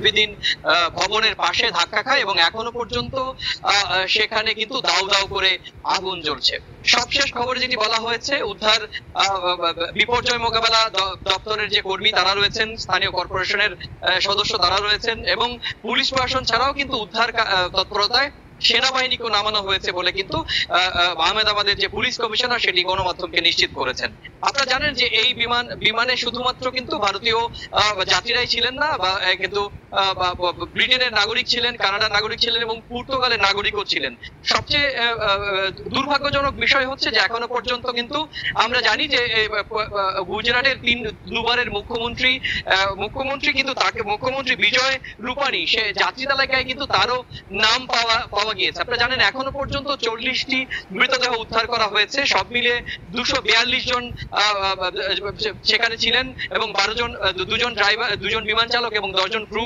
বিদিন ভবনের পাশে ধাক্কা খায় এবং এখনো পর্যন্ত সেখানে কিন্তু দাউ দাউ করে আগুন জ্বলছে। সবশেষ খবরে যেটি বলা হয়েছে, উদ্ধার বিপর্যয় মোকাবেলা দপ্তরের যে কর্মী তারা রয়েছেন, স্থানীয় কর্পোরেশনের সদস্য তারা রয়েছেন এবং পুলিশ প্রশাসন ছাড়াও কিন্তু উদ্ধার তৎপরতায় সেনাবাহিনীকে নামানো হয়েছে বলে কিন্তু আহমেদাবাদের যে পুলিশ কমিশনার সেটি গণমাধ্যমকে নিশ্চিত করেছেন। আপনারা জানেন যে এই বিমানে শুধুমাত্র কিন্তু ভারতীয় যাত্রীরাই ছিলেন না, বা কিন্তু ব্রিটেনের নাগরিক ছিলেন, কানাডার নাগরিক ছিলেন এবং পর্তুগালের নাগরিকও ছিলেন। সবচেয়ে দুর্ভাগ্যজনক বিষয় হচ্ছে যে এখনো পর্যন্ত কিন্তু আমরা জানি যে গুজরাটের দুবারের মুখ্যমন্ত্রী কিন্তু তাকে মুখ্যমন্ত্রী বিজয় রূপানী সে যাত্রী তালিকায় কিন্তু তারও নাম পাওয়া গিয়েছে। আপনারা জানেন এখনো পর্যন্ত 40টি মৃতদেহ উদ্ধার করা হয়েছে, সব মিলে 242 জন সেখানে ছিলেন এবং 12 জন, দুজন ড্রাইভার, দুজন বিমান চালক এবং 10 জন ক্রু